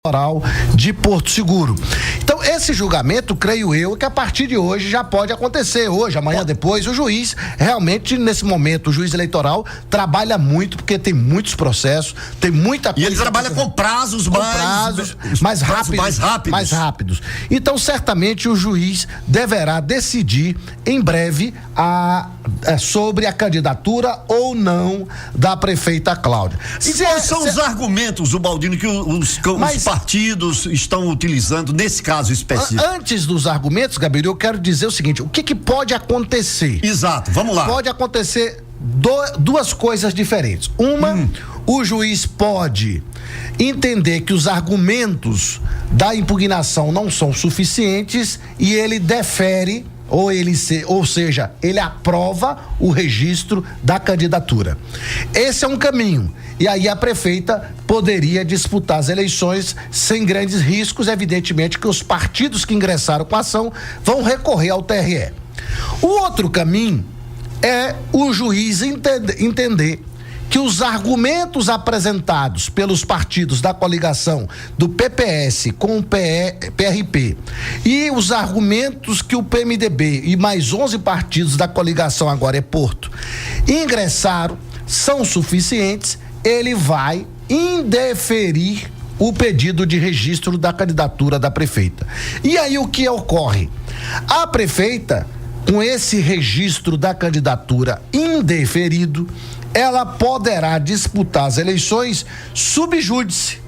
Eleitoral de Porto Seguro. Então, esse julgamento, creio eu, que a partir de hoje já pode acontecer. Hoje, amanhã, depois, o juiz, realmente, nesse momento, o juiz eleitoral trabalha muito, porque tem muitos processos, tem muita coisa. E ele trabalha com prazos mais rápidos. Então, certamente, o juiz deverá decidir em breve sobre a candidatura ou não da prefeita Cláudia. E quais são os argumentos, Ubaldino, que os partidos estão utilizando nesse caso específico? Antes dos argumentos, Gabriel, eu quero dizer o seguinte: o que pode acontecer? Exato, vamos lá. Pode acontecer duas coisas diferentes. Uma, o juiz pode entender que os argumentos da impugnação não são suficientes e ele defere, ou seja, ele aprova o registro da candidatura. Esse é um caminho. E aí a prefeita poderia disputar as eleições sem grandes riscos, evidentemente que os partidos que ingressaram com a ação vão recorrer ao TRE. O outro caminho é o juiz entender que os argumentos apresentados pelos partidos da coligação do PPS com o PRP e os argumentos que o PMDB e mais 11 partidos da coligação agora é Porto ingressaram são suficientes, ele vai indeferir o pedido de registro da candidatura da prefeita. E aí o que ocorre? A prefeita, com esse registro da candidatura indeferido, ela poderá disputar as eleições sub júdice.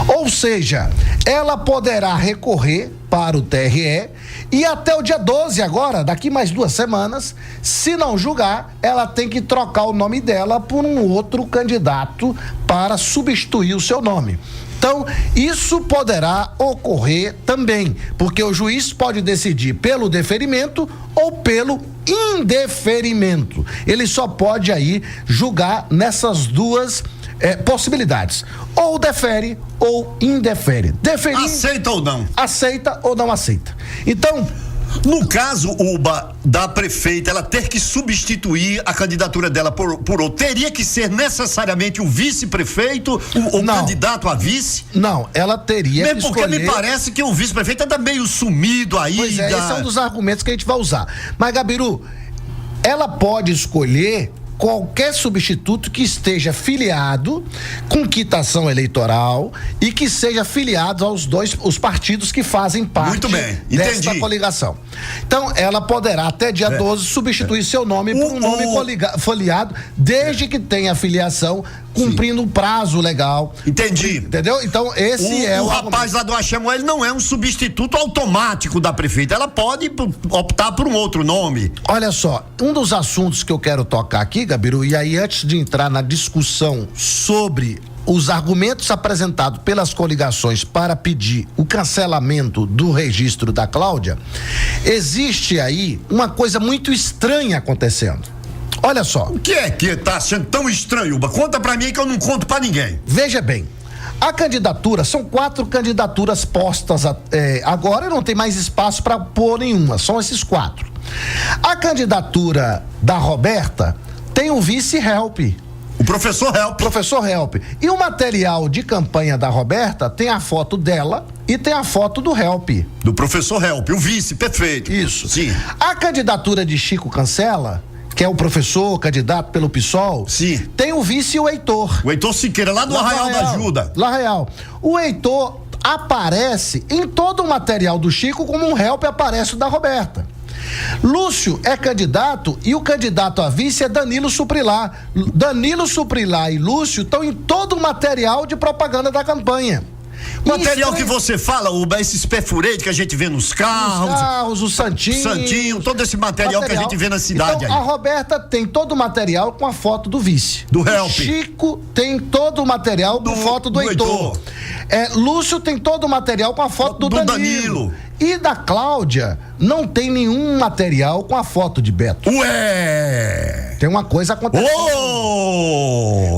Ou seja, ela poderá recorrer para o TRE e até o dia 12 agora, daqui mais 2 semanas, se não julgar, ela tem que trocar o nome dela por um outro candidato para substituir o seu nome. Então, isso poderá ocorrer também, porque o juiz pode decidir pelo deferimento ou pelo indeferimento. Ele só pode aí julgar nessas duas possibilidades. Ou defere ou indefere. Deferir, aceita ou não? Aceita ou não aceita. Então, no caso, Uba, da prefeita, ela ter que substituir a candidatura dela por outro, teria que ser necessariamente o vice-prefeito, o candidato a vice? Não, ela teria que escolher. Porque me parece que o vice-prefeito anda meio sumido aí. Pois é, esse é um dos argumentos que a gente vai usar. Mas, Gabiru, ela pode escolher qualquer substituto que esteja filiado com quitação eleitoral e que seja filiado os partidos que fazem parte desta coligação. Então, ela poderá até dia 12 substituir seu nome por um nome filiado, desde que tenha filiação, cumprindo o prazo legal. Entendi. Entendeu? Então, esse é o rapaz lá do Axémo, ele não é um substituto automático da prefeita, ela pode optar por um outro nome. Olha só, um dos assuntos que eu quero tocar aqui, Gabiru, e aí antes de entrar na discussão sobre os argumentos apresentados pelas coligações para pedir o cancelamento do registro da Cláudia, existe aí uma coisa muito estranha acontecendo. Olha só. O que é que tá sendo tão estranho, Uba? Conta pra mim que eu não conto pra ninguém. Veja bem, a candidatura, são 4 candidaturas postas agora, não tem mais espaço para pôr nenhuma, são esses 4. A candidatura da Roberta tem um vice-help. O professor Help. Professor Help. E o material de campanha da Roberta tem a foto dela e tem a foto do Help. Do professor Help, o vice, perfeito. Isso. Sim. A candidatura de Chico Cancela, que é o professor candidato pelo PSOL, sim, tem o vice e o Heitor. O Heitor Siqueira, lá do Arraial da Ajuda. Lá Arraial. O Heitor aparece em todo o material do Chico como um Help aparece o da Roberta. Lúcio é candidato e o candidato a vice é Danilo Suprilá. Danilo Suprilá e Lúcio estão em todo o material de propaganda da campanha. Material que você fala, Uba, esses perfuretes que a gente vê nos carros. O Santinho. Todo esse material que a gente vê na cidade. Então, aí. A Roberta tem todo o material com a foto do vice. Do Help. Chico tem todo o material com foto do Heitor. Lúcio tem todo o material com a foto do Danilo. E da Cláudia não tem nenhum material com a foto de Beto. Ué! tem uma coisa acontecendo.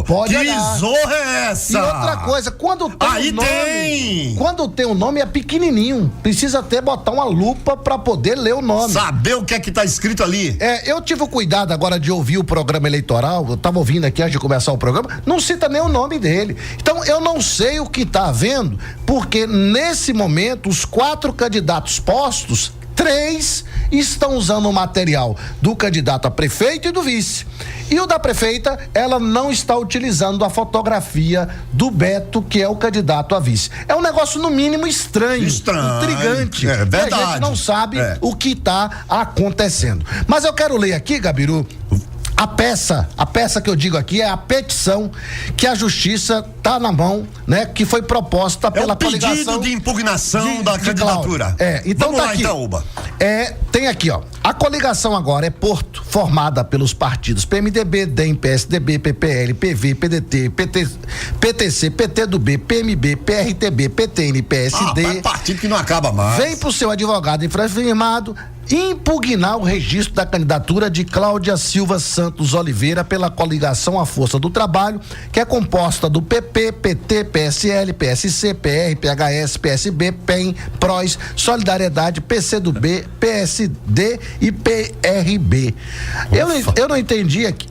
Pode que olhar. zorra é essa? E outra coisa, quando tem Aí um nome, tem. quando tem um nome é pequenininho, precisa botar uma lupa pra poder ler o nome. Saber o que é que tá escrito ali. Eu tive o cuidado agora de ouvir o programa eleitoral, eu tava ouvindo aqui antes de começar o programa, não cita nem o nome dele. Então eu não sei o que tá havendo, porque nesse momento os 4 candidatos postos, 3 estão usando o material do candidato a prefeito e do vice. E o da prefeita, ela não está utilizando a fotografia do Beto, que é o candidato a vice. É um negócio, no mínimo, estranho. Intrigante. É verdade. A gente não sabe o que está acontecendo. Mas eu quero ler aqui, Gabiru, a peça que eu digo aqui é a petição que a justiça tá na mão, né? Que foi proposta pela coligação. É o pedido de impugnação da candidatura. Então vamos tá lá, aqui. então, Uba. Tem aqui, ó. A coligação agora é Porto, formada pelos partidos PMDB, DEM, PSDB, PPL, PV, PDT, PTC, PTdoB, PMB, PRTB, PTN, PSD. É partido que não acaba mais. Vem pro seu advogado infirmado impugnar o registro da candidatura de Cláudia Silva Santos Oliveira pela coligação A Força do Trabalho, que é composta do PP, PT, PSL, PSC, PR, PHS, PSB, PEN, PROS, Solidariedade, PCdoB, PSD e PRB. Eu não entendi aqui.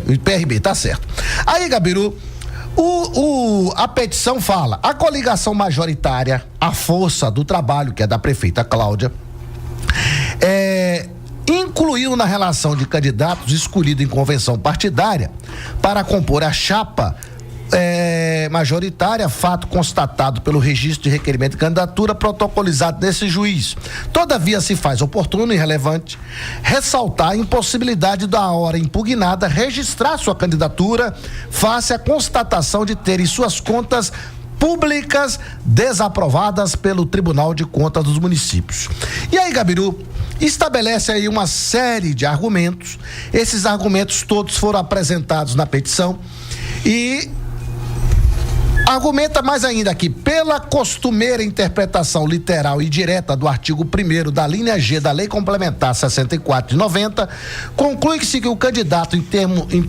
O PRB, tá certo. Aí, Gabiru, a petição fala: a coligação majoritária, A Força do Trabalho, que é da prefeita Cláudia, incluiu na relação de candidatos escolhidos em convenção partidária para compor a chapa majoritária, fato constatado pelo registro de requerimento de candidatura protocolizado nesse juiz. Todavia, se faz oportuno e relevante ressaltar a impossibilidade da hora impugnada registrar sua candidatura face à constatação de ter em suas contas públicas desaprovadas pelo Tribunal de Contas dos Municípios. E aí, Gabiru, estabelece aí uma série de argumentos. Esses argumentos todos foram apresentados na petição e argumenta mais ainda aqui: pela costumeira interpretação literal e direta do artigo 1º da linha G da Lei Complementar 64 de 90, conclui-se que o candidato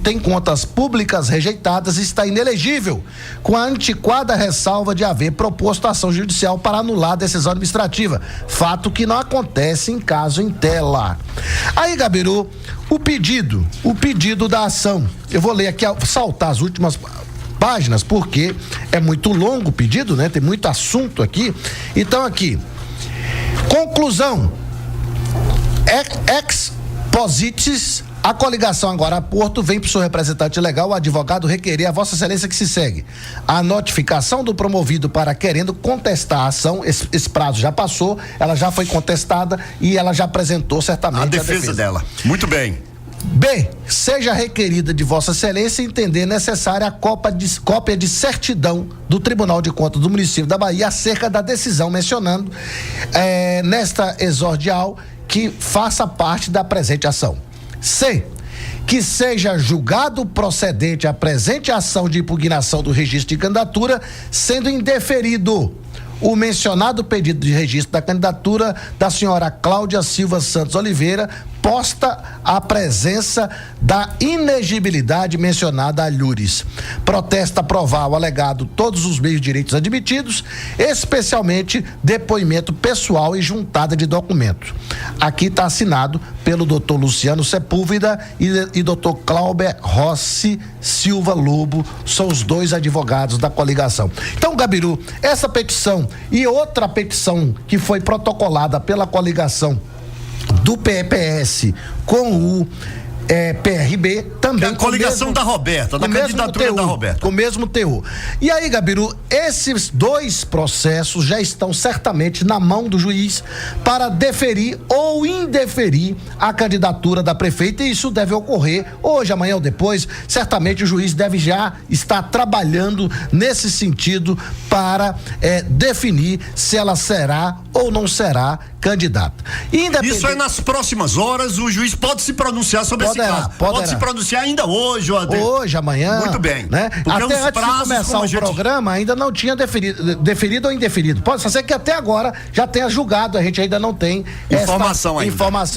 tem contas públicas rejeitadas está inelegível, com a antiquada ressalva de haver proposto ação judicial para anular a decisão administrativa, fato que não acontece em caso em tela. Aí, Gabiru, o pedido da ação, eu vou ler aqui, saltar as últimas páginas, porque é muito longo o pedido, né? Tem muito assunto aqui. Então, aqui, conclusão: ex positis, a coligação agora a Porto vem para o seu representante legal, o advogado, requerer a Vossa Excelência que se segue a notificação do promovido para querendo contestar a ação. Esse prazo já passou, ela já foi contestada e ela já apresentou certamente a defesa dela. Muito bem. B, seja requerida de Vossa Excelência entender necessária a cópia de certidão do Tribunal de Contas do município da Bahia acerca da decisão, mencionando nesta exordial que faça parte da presente ação. C, que seja julgado procedente a presente ação de impugnação do registro de candidatura, sendo indeferido o mencionado pedido de registro da candidatura da senhora Cláudia Silva Santos Oliveira, posta a presença da inegibilidade mencionada a Lures. Protesta provar o alegado todos os meios de direitos admitidos, especialmente depoimento pessoal e juntada de documento. Aqui está assinado pelo doutor Luciano Sepúlveda e doutor Cláudio Rossi Silva Lobo, são os 2 advogados da coligação. Então, Gabiru, essa petição e outra petição que foi protocolada pela coligação do PPS com o PRB também. A coligação da Roberta, da candidatura da Roberta. Com o mesmo teor. E aí, Gabiru, esses 2 processos já estão certamente na mão do juiz para deferir ou indeferir a candidatura da prefeita, e isso deve ocorrer hoje, amanhã ou depois. Certamente o juiz deve já estar trabalhando nesse sentido para definir se ela será ou não será candidato. Isso é nas próximas horas, o juiz pode se pronunciar sobre esse caso. Pode se pronunciar ainda hoje. Hoje, amanhã. Muito bem. Né? Até antes de começar o programa, ainda não tinha deferido ou indeferido. Pode ser que até agora já tenha julgado, a gente ainda não tem informação.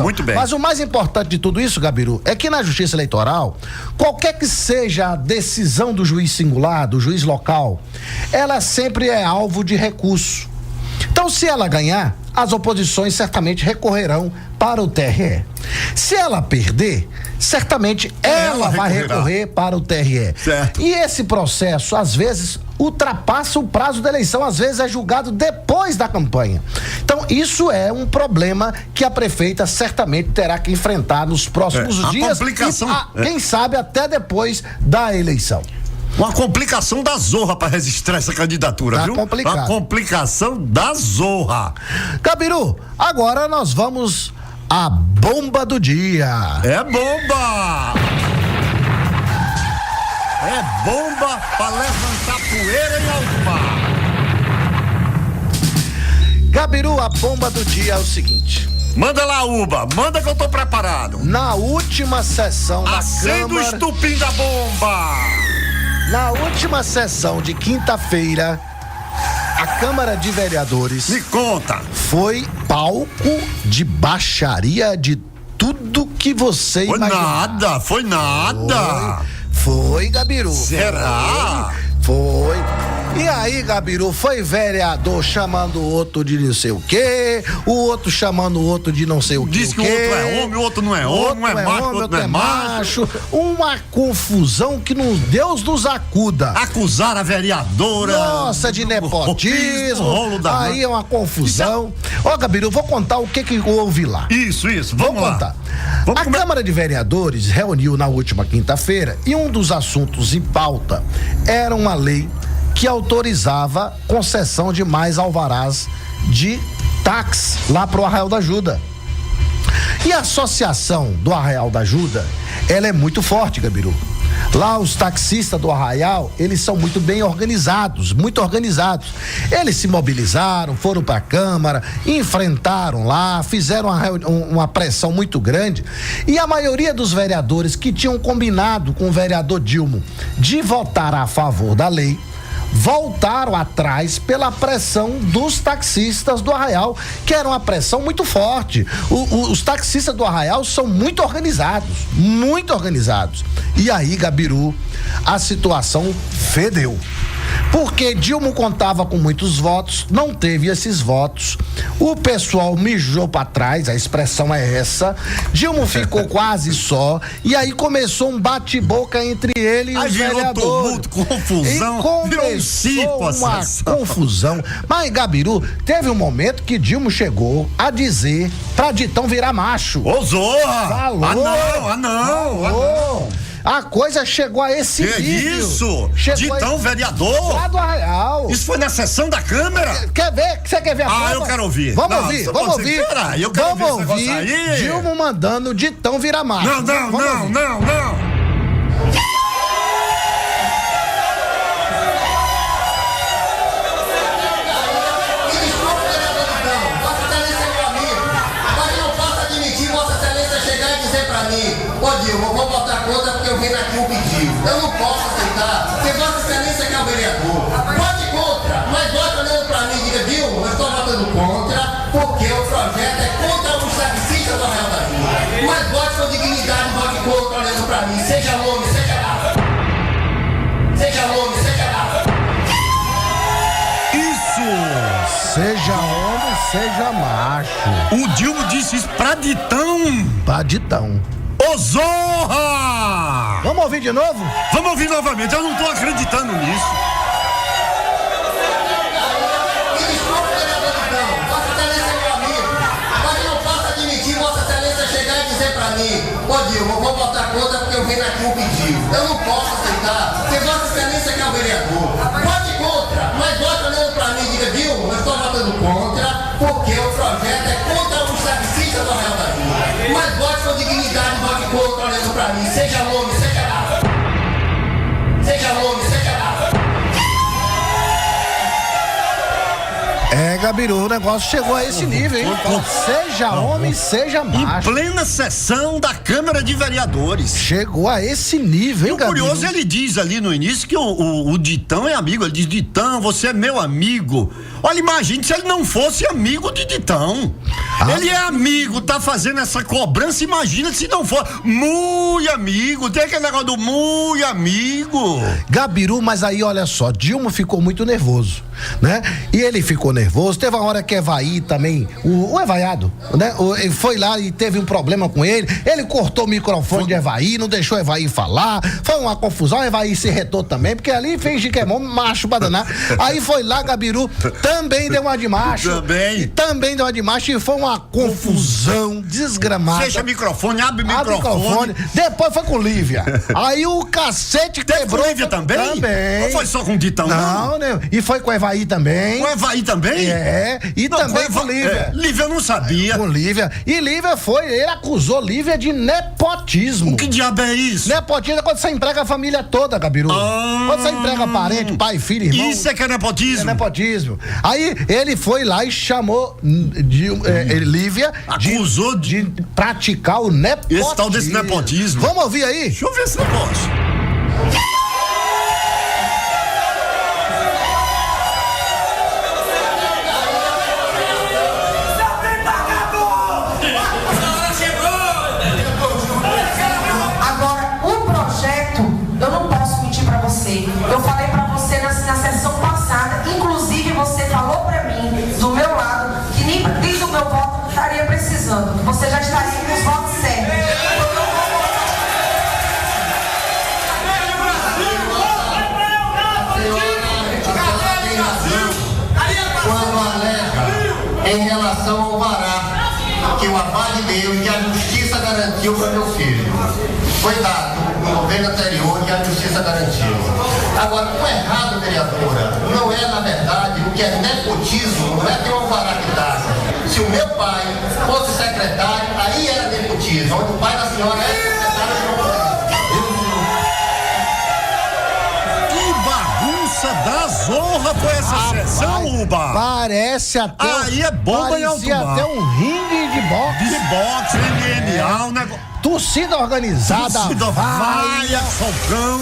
Muito bem. Mas o mais importante de tudo isso, Gabiru, é que na Justiça Eleitoral, qualquer que seja a decisão do juiz singular, do juiz local, ela sempre é alvo de recurso. Então, se ela ganhar, as oposições certamente recorrerão para o TRE. Se ela perder, certamente ela vai recorrer para o TRE. Certo. E esse processo, às vezes, ultrapassa o prazo da eleição, às vezes é julgado depois da campanha. Então, isso é um problema que a prefeita certamente terá que enfrentar nos próximos dias. Quem sabe até depois da eleição. Uma complicação da zorra para registrar essa candidatura, viu? Complicado. Uma complicação da zorra. Gabiru, agora nós vamos à bomba do dia. É bomba! É bomba para levantar poeira em alto mar. Gabiru, a bomba do dia é o seguinte. Manda lá, Uba, manda que eu tô preparado. Na última sessão da Acenda o estupim da bomba. Na última sessão de quinta-feira, a Câmara de Vereadores... Me conta. ...foi palco de baixaria de tudo que você imaginar. Foi nada. Foi, Gabiru. Será? Foi. E aí, Gabiru, foi vereador chamando o outro de não sei o quê, o outro chamando o outro de não sei o quê. Diz que o outro é homem, o outro não é homem, um é macho, o outro não é macho. Uma confusão que Deus nos acuda. Acusar a vereadora. Nossa, de nepotismo. Aí é uma confusão. Ó, Gabiru, eu vou contar o que houve lá. Isso, vamos lá. Contar. A Câmara de Vereadores reuniu na última quinta-feira e um dos assuntos em pauta era uma lei que autorizava concessão de mais alvarás de táxi lá pro Arraial da Ajuda. E a associação do Arraial da Ajuda, ela é muito forte, Gabiru. Lá os taxistas do Arraial, eles são muito bem organizados, muito organizados. Eles se mobilizaram, foram para a Câmara, enfrentaram lá, fizeram uma pressão muito grande. E a maioria dos vereadores que tinham combinado com o vereador Dilmo de votar a favor da lei, voltaram atrás pela pressão dos taxistas do Arraial, que era uma pressão muito forte. Os taxistas do Arraial são muito organizados. E aí, Gabiru, a situação fedeu. Porque Dilma contava com muitos votos, não teve esses votos. O pessoal mijou pra trás, a expressão é essa. Dilma ficou quase só. E aí começou um bate-boca entre ele e os vereadores. Tumulto, confusão. E começou uma confusão. Mas, Gabiru, teve um momento que Dilma chegou a dizer pra Ditão virar macho. Ô, Zorra! Falou! Ah, não! A coisa chegou a esse nível. Isso? Ditão, vereador? Lá do Arraial. Isso foi na sessão da Câmara? Quer ver? Você quer ver a prova? Eu quero ouvir. Vamos ouvir. Peraí, eu quero vamos ver esse negócio aí. Dilma mandando Ditão virar macho. Não. Ô Dilma, eu vou botar conta porque eu venho aqui um pedido. Eu não posso aceitar, porque Vossa Excelência que é o vereador. Vote contra, mas vote olhando pra mim e diga, Dilma, eu estou votando contra, porque o projeto é contra os taxistas do Arraial da Ajuda. Mas vote com dignidade, vote contra olhando pra mim. Seja homem, seja macho. Seja homem, seja macho. Isso! Seja homem, seja macho. O Dilma disse isso pra Ditão. Pra Ditão. Ô, Zorra! Vamos ouvir de novo? Vamos ouvir novamente, eu não tô acreditando nisso. Me desculpe, vereador Ditão, Vossa Excelência é meu amigo, mas eu não posso admitir Vossa Excelência chegar e dizer pra mim, ô Dilma, eu vou botar conta porque eu venho aqui um pedido. Eu não posso aceitar, porque Vossa Excelência que é o vereador. Vote contra, mas vote olhando pra mim e diga, Dilma, eu estou votando contra, porque o projeto é contra os taxistas do Arraial da Ajuda. Mas vote com dignidade, vote contra olhando pra mim. Seja homem, seja macho. Seja homem, seja macho. Gabiru, o negócio chegou a esse nível, hein? Seja homem, seja macho. Em plena sessão da Câmara de Vereadores. Chegou a esse nível, hein, Gabiru? O curioso, ele diz ali no início que o Ditão é amigo. Ele diz: Ditão, você é meu amigo. Olha, imagine se ele não fosse amigo de Ditão. Ele é amigo, tá fazendo essa cobrança. Imagina se não for muito amigo. Tem aquele negócio do muito amigo. Gabiru, mas aí olha só, Dilma ficou muito nervoso, né? E ele ficou nervoso. Teve uma hora que Evaí também, o Evaiado, né? Ele foi lá e teve um problema com ele. Ele cortou o microfone de Evaí, não deixou Evaí falar. Foi uma confusão. Evaí se retou também, porque ali finge que é macho pra danar. Aí foi lá, Gabiru também deu uma de macho. Também deu uma de macho e foi uma confusão desgramada. Fecha o microfone, abre o microfone. Depois foi com Lívia. Aí o cacete quebrou. Com Lívia também? Também. Ou foi só com o Ditão? Não, né? E foi com Evaí também. Com Evaí também? E não, também com Lívia. Lívia eu não sabia. Com Lívia. E Lívia ele acusou Lívia de nepotismo. O que diabo é isso? Nepotismo é quando você emprega a família toda, Gabiru. Quando você emprega parente, pai, filho, irmão. Isso é que é nepotismo? É nepotismo. Aí ele foi lá e chamou Lívia. Acusou de praticar o nepotismo. Esse tal desse nepotismo. Vamos ouvir aí? Deixa eu ver esse negócio. Agora, o projeto, eu não posso mentir pra você. Eu falei pra você na sessão passada, inclusive você falou pra mim, do meu lado, que nem do meu voto estaria precisando, que você já estaria com os votos certos. Quando alega em relação ao vará, que o aval de Deus e a justiça garantiu para meu filho. Foi dado no governo anterior e a justiça garantiu. Agora, o errado, vereadora, não é, na verdade, o que é nepotismo, não é ter um alvará que dá. Se o meu pai fosse secretário, aí era nepotismo, onde o pai da senhora é secretário de governo. Da zorra foi essa sessão, Uba? Parece até. Aí é bomba em alto mar. Até um ringue de boxe. De boxe, MMA, um negócio. Torcida organizada. Torcida vaia, socão.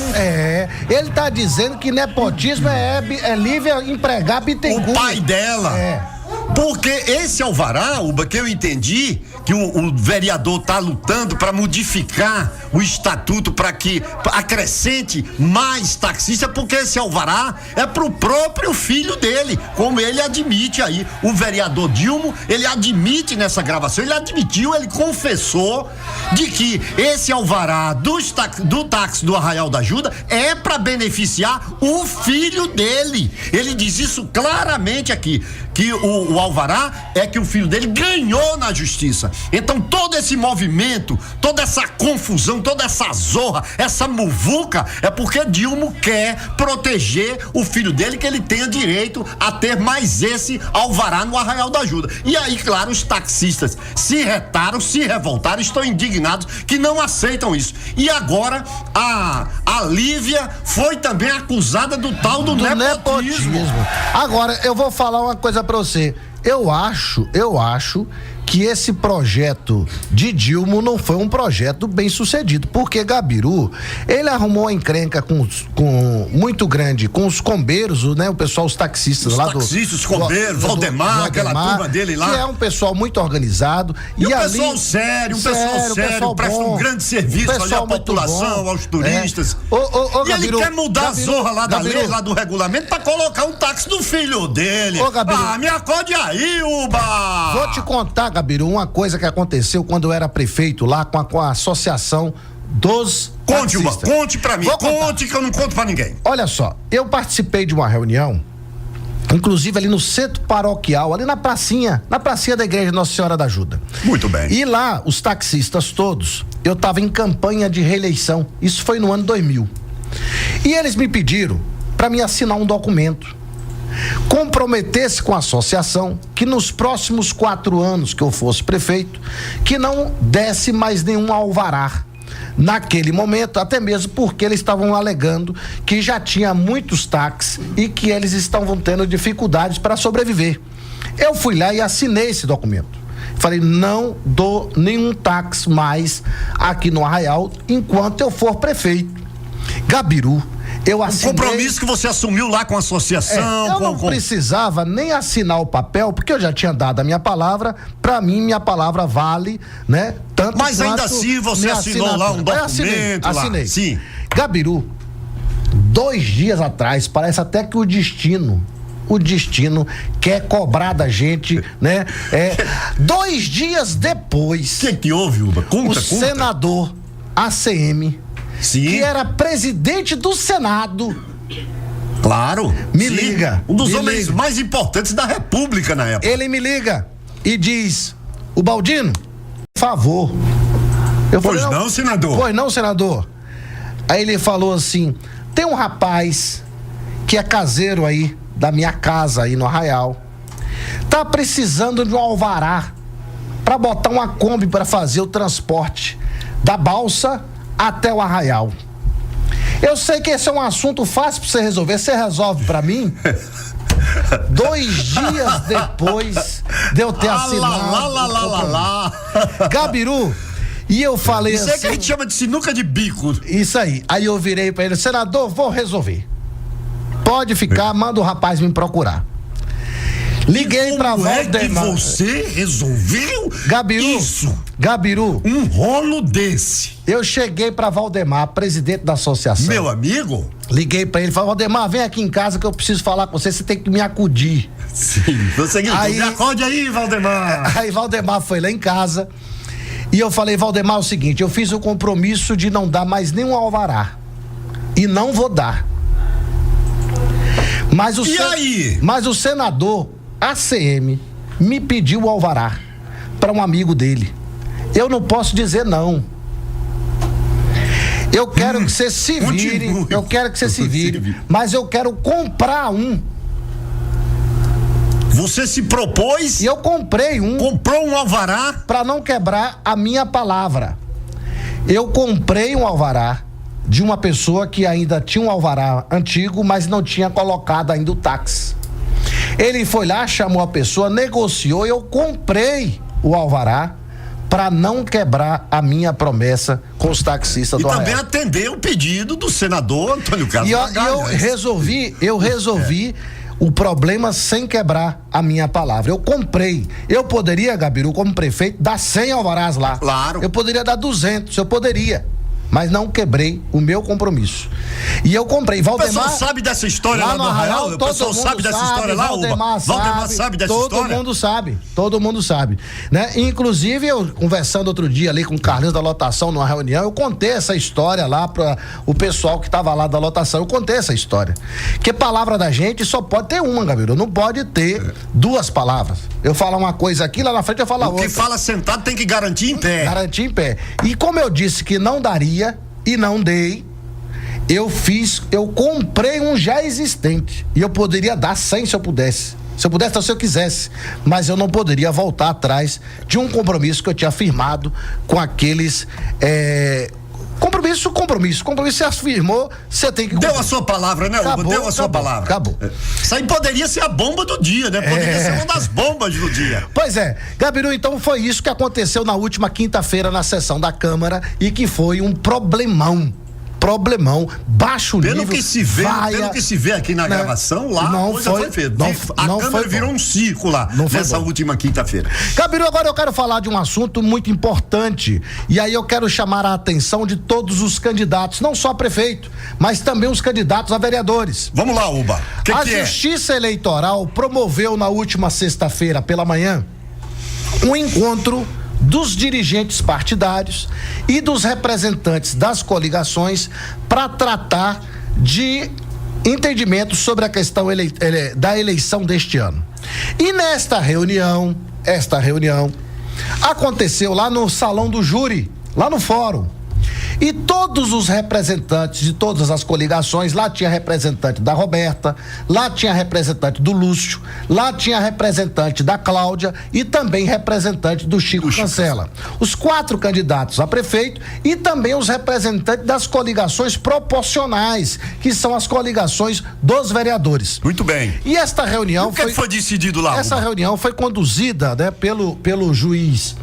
Ele tá dizendo que nepotismo é Lívia empregar Bittencourt. O pai dela. Porque esse alvará, Uba, que eu entendi que o vereador tá lutando para modificar o estatuto para que acrescente mais taxista, porque esse alvará é pro próprio filho dele, como ele admite aí. O vereador Dilma, ele admite nessa gravação, ele confessou de que esse alvará do táxi do Arraial da Ajuda é para beneficiar o filho dele. Ele diz isso claramente aqui, que o alvará é que o filho dele ganhou na justiça. Então todo esse movimento, toda essa confusão, toda essa zorra, essa muvuca, é porque Dilma quer proteger o filho dele, que ele tenha direito a ter mais esse alvará no Arraial da Ajuda. E aí, claro, os taxistas se retaram, se revoltaram, estão indignados, que não aceitam isso. E agora a Lívia foi também acusada do tal do nepotismo. Agora, eu vou falar uma coisa pra você. Eu acho que esse projeto de Dilma não foi um projeto bem sucedido, porque Gabiru, ele arrumou uma encrenca muito grande com os combeiros, né? O pessoal, os taxistas lá os combeiros, Valdemar, aquela turma dele lá. Que é um pessoal muito organizado. E um pessoal sério, presta um grande serviço ali à população, aos turistas. E Gabiru, ele quer mudar a zorra lá da lei, lá do regulamento, pra colocar um táxi do filho dele. Me acorde aí, Uba! Vou te contar, Gabiru, uma coisa que aconteceu quando eu era prefeito lá com a associação dos taxistas. Conte, Uba, conte pra mim, conte que eu não conto pra ninguém. Olha só, eu participei de uma reunião, inclusive ali no centro paroquial, ali na pracinha da igreja Nossa Senhora da Ajuda. Muito bem. E lá, os taxistas todos, eu tava em campanha de reeleição, isso foi no ano 2000. E eles me pediram pra me assinar um documento, comprometesse com a associação que nos próximos 4 anos que eu fosse prefeito, que não desse mais nenhum alvará naquele momento, até mesmo porque eles estavam alegando que já tinha muitos táxis e que eles estavam tendo dificuldades para sobreviver. Eu fui lá e assinei esse documento. Falei, não dou nenhum táxi mais aqui no Arraial enquanto eu for prefeito. Gabiru, eu assinei... Um compromisso que você assumiu lá com a associação. Eu não precisava nem assinar o papel, porque eu já tinha dado a minha palavra. Pra mim, minha palavra vale, né? Tanto mas ainda assim você assinou lá um documento. Assinei. Sim. Gabiru, 2 dias atrás, parece até que o destino quer cobrar da gente, né? 2 dias depois... O que houve, Uba? Conta. Senador ACM, sim, que era presidente do Senado... Claro. Me liga. Um dos homens mais importantes da República na época. Ele me liga e diz, o Baldino, por favor. Pois não, senador? Pois não, senador. Aí ele falou assim, tem um rapaz que é caseiro aí, da minha casa aí no Arraial, tá precisando de um alvará pra botar uma Kombi pra fazer o transporte da balsa até o Arraial. Eu sei que esse é um assunto fácil pra você resolver, você resolve pra mim? 2 dias depois de eu ter assinado. Gabiru, e eu falei assim... Isso é que a gente chama de sinuca de bico. Isso aí. Aí eu virei pra ele, senador, vou resolver. Pode ficar, manda o rapaz me procurar. Liguei pra Valdemar. É que você resolveu isso? Gabiru. Um rolo desse. Eu cheguei pra Valdemar, presidente da associação. Meu amigo? Liguei pra ele, falei, Valdemar, vem aqui em casa que eu preciso falar com você tem que me acudir. Sim, você me acorde aí, Valdemar. Aí Valdemar foi lá em casa e eu falei, Valdemar, é o seguinte, eu fiz o compromisso de não dar mais nenhum alvará. E não vou dar. Mas o senador ACM me pediu o alvará para um amigo dele. Eu não posso dizer não. Eu quero que você se vire. Eu quero que você se vire. Mas eu quero comprar um. Você se propôs? E eu comprei um. Comprou um alvará? Para não quebrar a minha palavra. Eu comprei um alvará de uma pessoa que ainda tinha um alvará antigo, mas não tinha colocado ainda o táxi. Ele foi lá, chamou a pessoa, negociou e eu comprei o alvará para não quebrar a minha promessa com os taxistas do Arraial. E também atender o pedido do senador Antônio Carlos Magalhães. Eu resolvi o problema sem quebrar a minha palavra. Eu comprei. Eu poderia, Gabiru, como prefeito, dar 100 alvarás lá. Claro. Eu poderia dar 200, eu poderia. Mas não quebrei o meu compromisso. E eu comprei. Valdemar, o pessoal sabe dessa história lá no Arraial? O pessoal sabe dessa história lá, Valdemar sabe dessa história? Todo mundo sabe. Né? Inclusive, eu conversando outro dia ali com o Carlinhos da lotação numa reunião, eu contei essa história lá para o pessoal que estava lá da lotação. Eu contei essa história. Que palavra da gente só pode ter uma, Gabriel. Não pode ter 2 palavras. Eu falo uma coisa aqui, lá na frente eu falo outra. O que fala sentado tem que garantir em pé. Garantir em pé. E como eu disse que não daria e não dei, eu comprei um já existente e eu poderia dar 100 se eu pudesse, se eu quisesse, mas eu não poderia voltar atrás de um compromisso que eu tinha firmado com aqueles compromisso você afirmou, você tem que cumprir. Deu a sua palavra, né, Uba? Deu a sua palavra. Acabou. Isso aí poderia ser a bomba do dia, né? Poderia ser uma das bombas do dia. Pois é, Gabiru, então foi isso que aconteceu na última quinta-feira na sessão da Câmara e que foi um problemão, baixo nível. Pelo que se vê aqui na gravação, lá a coisa foi feita. A Câmara virou um circo lá, nessa última quinta-feira. Gabiru, agora eu quero falar de um assunto muito importante, e aí eu quero chamar a atenção de todos os candidatos, não só prefeito, mas também os candidatos a vereadores. Vamos lá, Uba. A Justiça Eleitoral promoveu na última sexta-feira pela manhã um encontro dos dirigentes partidários e dos representantes das coligações para tratar de entendimento sobre a questão da eleição deste ano. E esta reunião aconteceu lá no Salão do Júri, lá no Fórum. E todos os representantes de todas as coligações, lá tinha representante da Roberta, lá tinha representante do Lúcio, lá tinha representante da Cláudia e também representante do Chico Cancela. Os 4 candidatos a prefeito e também os representantes das coligações proporcionais, que são as coligações dos vereadores. Muito bem. E esta reunião o que foi decidido lá? Essa reunião foi conduzida, né, pelo juiz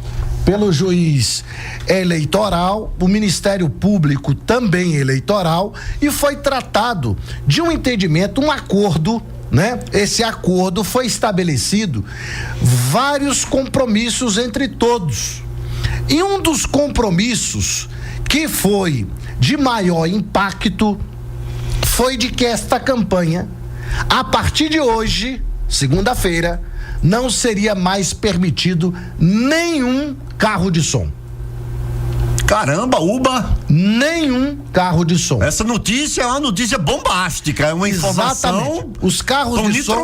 eleitoral, o Ministério Público também eleitoral, e foi tratado de um entendimento, um acordo, né? Esse acordo foi estabelecido vários compromissos entre todos. E um dos compromissos que foi de maior impacto foi de que esta campanha, a partir de hoje, segunda-feira, não seria mais permitido nenhum carro de som. Caramba, Uba! Nenhum carro de som. Essa notícia é uma notícia bombástica, é uma informação. Exatamente. Os carros de som.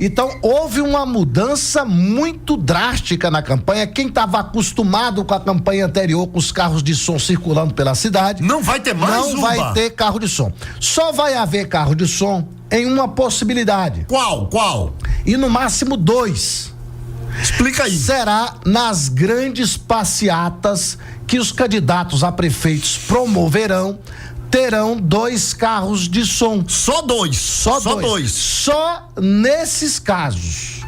Então, houve uma mudança muito drástica na campanha. Quem estava acostumado com a campanha anterior, com os carros de som circulando pela cidade. Não vai ter mais, Não vai ter carro de som. Só vai haver carro de som em uma possibilidade. Qual? E no máximo 2. Explica aí. Será nas grandes passeatas que os candidatos a prefeitos promoverão, terão 2 carros de som. Só dois. Só nesses casos.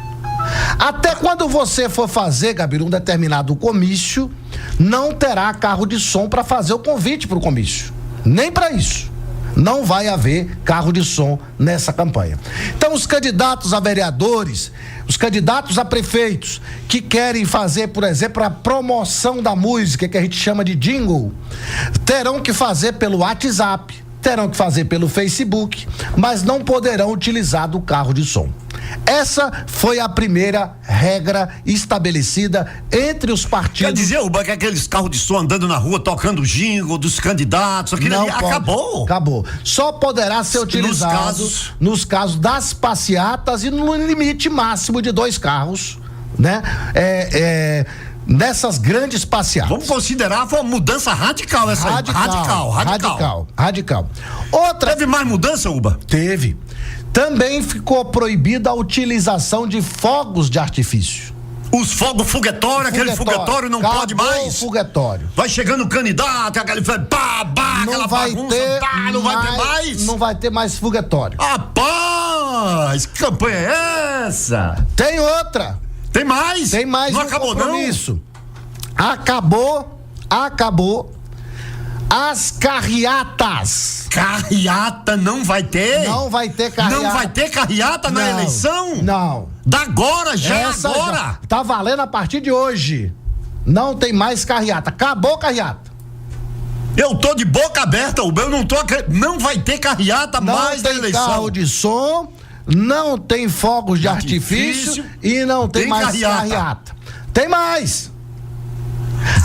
Até quando você for fazer, Gabiru, um determinado comício, não terá carro de som para fazer o convite para o comício. Nem para isso. Não vai haver carro de som nessa campanha. Então, os candidatos a vereadores, os candidatos a prefeitos que querem fazer, por exemplo, a promoção da música, que a gente chama de jingle, terão que fazer pelo WhatsApp, terão que fazer pelo Facebook, mas não poderão utilizar do carro de som. Essa foi a primeira regra estabelecida entre os partidos. Quer dizer, Uba, que aqueles carros de som andando na rua, tocando jingle dos candidatos, aquilo ali acabou. Acabou. Só poderá ser utilizado nos casos das passeatas e no limite máximo de 2 carros, né? Nessas grandes passeatas. Vamos considerar uma mudança radical essa Radical. Teve mais mudança, Uba? Teve. Também ficou proibida a utilização de fogos de artifício. Os fogos foguetórios, aquele foguetório não pode mais. Foguetório. Vai chegando o candidato, aquele aquela bagunça, não vai ter mais. Não vai ter mais foguetório. Rapaz, que campanha é essa? Tem outra. Tem mais? Tem mais. Não acabou não? Acabou. As carreatas. Carreata não vai ter? Não vai ter carreata. Não vai ter carreata na eleição? Não. Da agora, agora? Já tá valendo a partir de hoje. Não tem mais carreata. Acabou carreata. Eu tô de boca aberta, eu não tô. Não vai ter carreata mais na eleição. Não tem carro de som, não tem fogos de artifício e não tem mais carreata. Tem mais.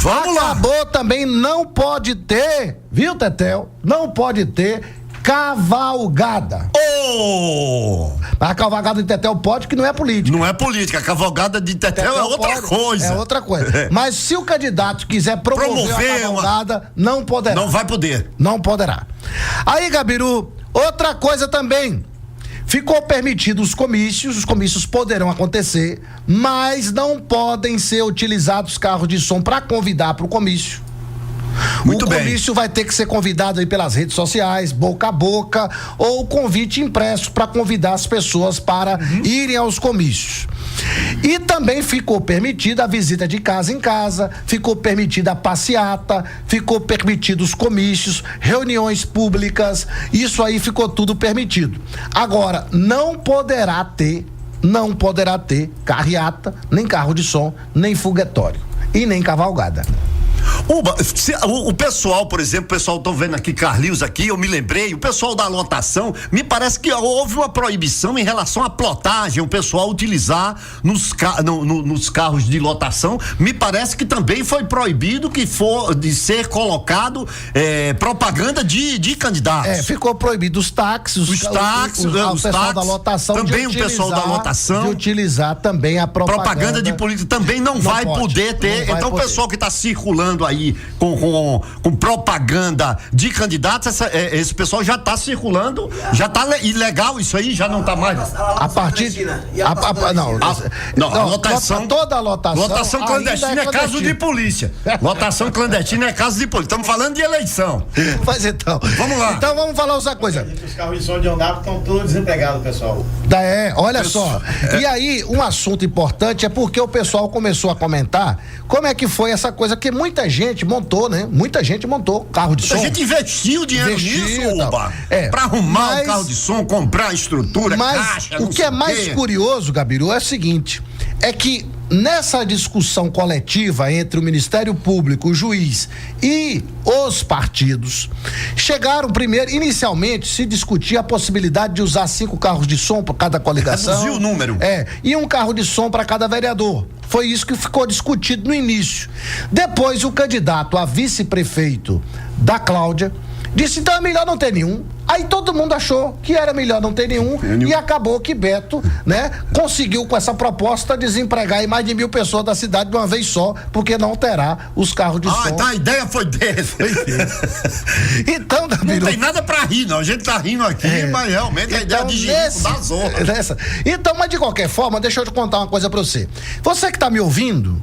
Vamos Acabou lá. Também não pode ter, viu, Tetel? Não pode ter cavalgada. A cavalgada de Tetel pode, que não é política. Não é política, a cavalgada de Tetel é outra coisa. É outra coisa. Mas se o candidato quiser promover a cavalgada, não poderá. Não vai poder. Não poderá. Aí, Gabiru, outra coisa também. Ficou permitido os comícios poderão acontecer, mas não podem ser utilizados carros de som para convidar para o comício. Muito bem. O comício vai ter que ser convidado aí pelas redes sociais, boca a boca, ou convite impresso para convidar as pessoas para irem aos comícios. E também ficou permitida a visita de casa em casa, ficou permitida a passeata, ficou permitido os comícios, reuniões públicas, isso aí ficou tudo permitido. Agora, não poderá ter carreata, nem carro de som, nem foguetório e nem cavalgada. O pessoal, por exemplo, o pessoal, tô vendo aqui Carlinhos aqui, eu me lembrei, o pessoal da lotação, me parece que houve uma proibição em relação à plotagem, o pessoal utilizar nos carros de lotação, me parece que também foi proibido de ser colocado propaganda de candidatos. Ficou proibido os táxis, o pessoal da lotação também o pessoal da lotação de utilizar também a propaganda de política também não vai poder ter, então o pessoal que está circulando aí aí com propaganda de candidatos, esse pessoal já tá circulando, já tá ilegal isso aí, já não tá mais. A partir. A lotação. Toda a lotação. Lotação clandestina é caso de polícia. Lotação clandestina é caso de polícia. Estamos falando de eleição. Mas então. Vamos lá. Então vamos falar outra coisa. Os carros de som de Ondap estão todos desempregados, pessoal. Olha só. E aí, um assunto importante é porque o pessoal começou a comentar como é que foi essa coisa, que muita gente montou, né? Muita gente montou carro de som. A gente investiu dinheiro nisso, Uba. Pra arrumar o carro de som, comprar estrutura, caixa, o que é mais curioso, Gabiru, é o seguinte, é que nessa discussão coletiva entre o Ministério Público, o juiz e os partidos, chegaram primeiro, inicialmente se discutia a possibilidade de usar 5 carros de som para cada coligação. Reduziu o número. E um carro de som para cada vereador. Foi isso que ficou discutido no início. Depois o candidato a vice-prefeito da Cláudia disse, então é melhor não ter nenhum. Aí todo mundo achou que era melhor não ter nenhum e acabou que Beto, né, conseguiu com essa proposta desempregar aí mais de 1.000 pessoas da cidade de uma vez só, porque não terá os carros de som. Então a ideia foi dele. Então, Gabiru, não tem nada pra rir, não. A gente tá rindo aqui, mas realmente a ideia de Girico da zorra. Então, mas de qualquer forma, deixa eu te contar uma coisa pra você. Você que tá me ouvindo,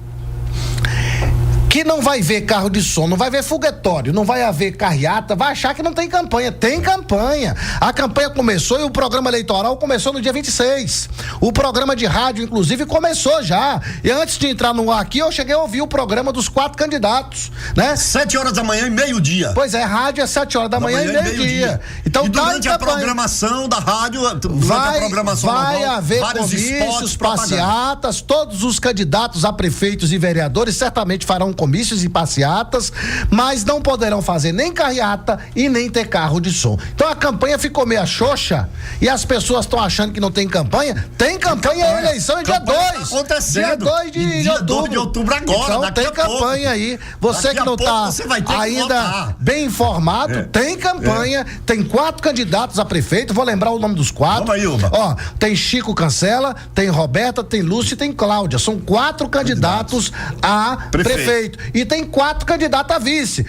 que não vai ver carro de som, não vai ver foguetório, não vai haver carreata, vai achar que não tem campanha. Tem campanha. A campanha começou e o programa eleitoral começou no dia 26. O programa de rádio, inclusive, começou já. E antes de entrar no ar aqui, eu cheguei a ouvir o programa dos 4 candidatos, né? 7 horas da manhã e meio-dia. Pois é, rádio é 7 horas da manhã e meio-dia. Então, e durante a programação da rádio, vai haver comícios, passeatas, todos os candidatos a prefeitos e vereadores certamente farão comícios e passeatas, mas não poderão fazer nem carreata e nem ter carro de som. Então a campanha ficou meio xoxa e as pessoas estão achando que não tem campanha. Tem campanha, a eleição é dia 2. Tá acontecendo. Dia 2 de outubro agora. Então tem campanha aí. Você que não está ainda bem informado, tem campanha, tem 4 candidatos a prefeito, vou lembrar o nome dos 4. Vamos aí, Uba. Ó, tem Chico Cancela, tem Roberta, tem Lúcia e tem Cláudia. São 4 candidatos a prefeito. E tem 4 candidatos a vice.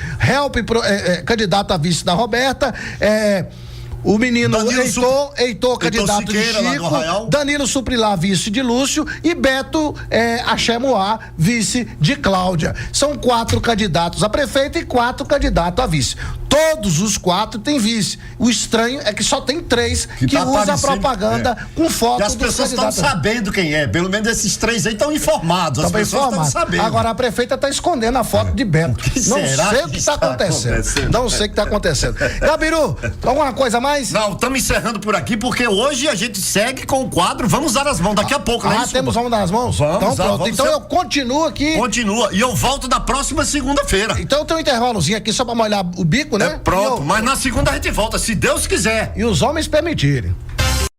Candidato a vice da Roberta, o menino Heitor, candidato de Chico, Danilo Suprilá, vice de Lúcio, e Beto Axemoá, vice de Cláudia. São 4 candidatos a prefeito e 4 candidatos a vice. Todos os 4 têm vice. O estranho é que só tem 3 que usa propaganda com foto dos candidatos. E as pessoas estão sabendo quem é. Pelo menos esses 3 aí estão informados. As pessoas estão sabendo. Agora a prefeita está escondendo a foto de Beto. Não sei o que está acontecendo. Não sei o que está acontecendo. Gabiru, alguma coisa mais? Não, estamos encerrando por aqui porque hoje a gente segue com o quadro Vamos Dar as Mãos. Daqui a pouco, né? Temos Vamos Dar as Mãos? Então pronto. Então eu continuo aqui. Continua. E eu volto na próxima segunda-feira. Então tem um intervalozinho aqui só para molhar o bico, né? Pronto, mas na segunda a gente volta, se Deus quiser. E os homens permitirem.